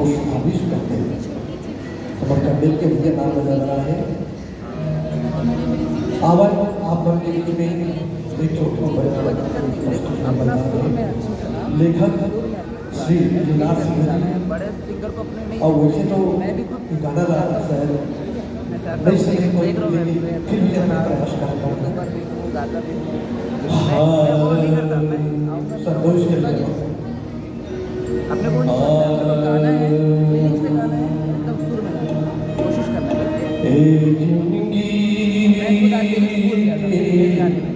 होश आविश करते हैं। समर्थन मिल के मुझे नाम बजा रहा है। आवाज आप बनने के लिए एक छोटे बड़े लेखक श्री लीला सिंह और वैसे तो गाना शायद नहीं सही फिर भी अपना प्रयास करता हूँ। संतोष के लिए अपने को गाना है, लिरिक्स से गाना है, एकदम सुर में गाना है, कोशिश करना है। मैं खुद आके स्कूल गया था मेरे गाने में।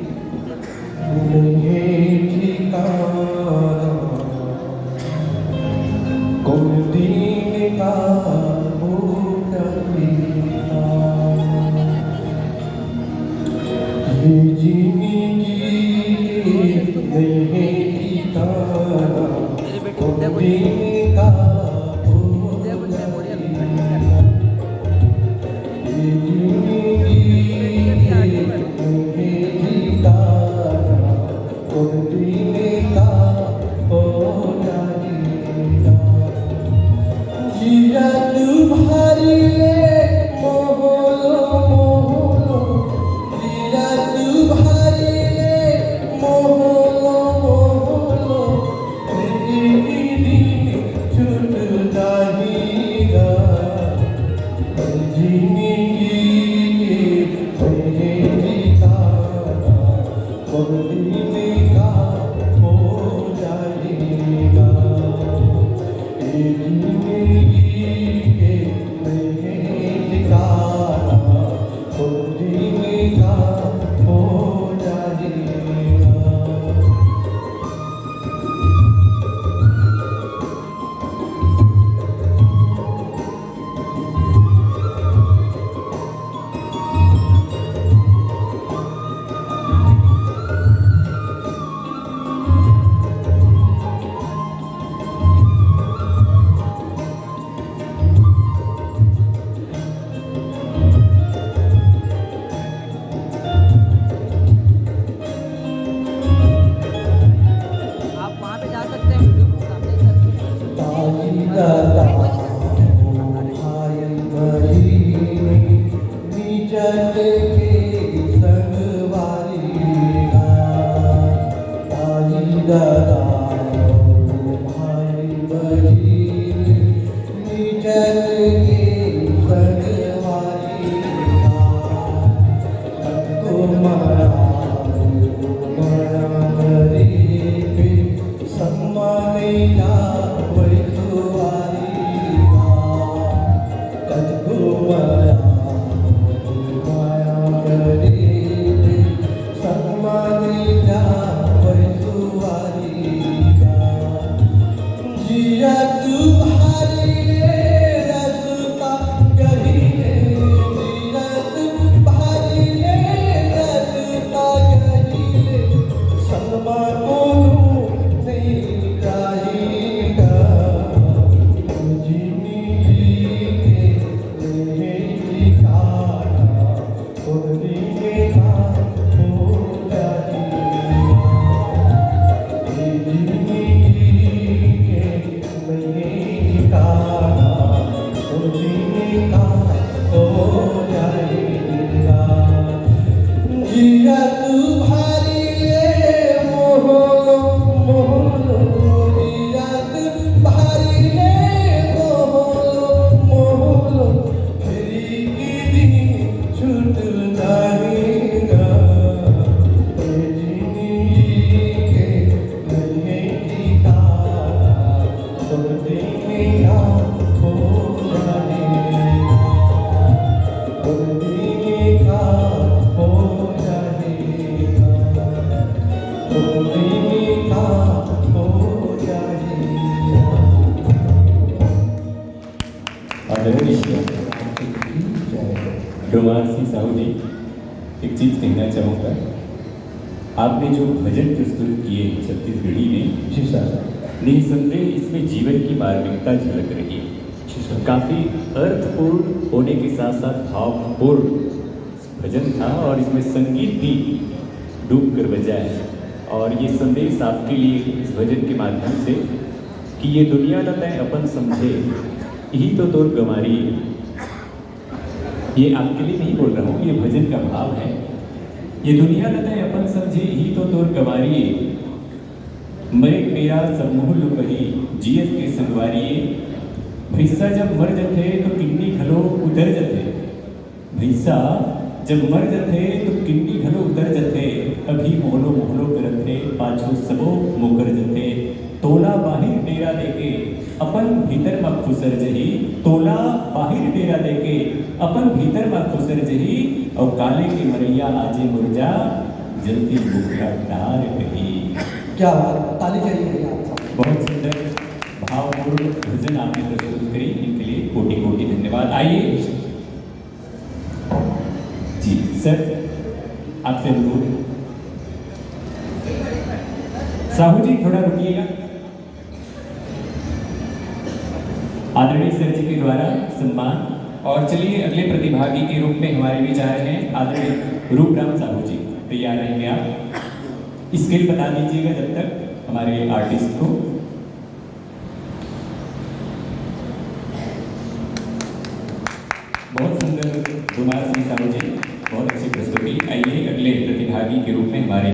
डोमासी साहू जी, एक चीज़ कहना चाहूँगा। आपने जो भजन प्रस्तुत किए छत्तीसगढ़ी में, जी सर, निसंदेह इसमें जीवन की मार्मिकता झलक रही है। काफ़ी अर्थपूर्ण होने के साथ साथ भावपूर्ण भजन था और इसमें संगीत भी डूब कर बजा है। और ये संदेश आपके लिए इस भजन के माध्यम से कि ये दुनिया न तय अपन समझे यही तो तोर गंवारी। ये आपके लिए नहीं बोल रहा हूँ, ये भजन का भाव है। ये दुनिया न तय अपन समझे यही तो तोर गंवारी। मरे मेरा सब मोह लुकही जियत के संगवारी। भैंसा जब मर जाते तो किन्नी घलो उतर जाते। भैंसा जब मर जाते तो किन्नी घलो उतर जाते। अभी मोहलो मोहलो करते पाछो सबो मुकर जाते। तोला बाहिर डेरा देके अपन भीतर में खुसर जही। तोला बाहिर डेरा देके अपन भीतर में खुसर जही। और काले के मरैया आजे मुरझा जल्दी बुखला डार कही। क्या बात, ताली चाहिए भैया आपका। बहुत सुंदर भावपूर्ण भजन आपने प्रस्तुत करी, इनके लिए कोटि कोटि धन्यवाद। आइए जी सर, आपसे अनुरोध। साहू जी थोड़ा रुकिएगा। आदरणीय सर जी के द्वारा सम्मान। और चलिए अगले प्रतिभागी के रूप में हमारे बीच आ रहे हैं आदरणीय रूपराम साहू जी। तैयार रहेंगे आप? स्किल बता दीजिएगा जब तक हमारे आर्टिस्ट को। बहुत सुंदर कुमार सिंह साहू जी, बहुत अच्छी प्रस्तुति। आइए अगले प्रतिभागी के रूप में हमारे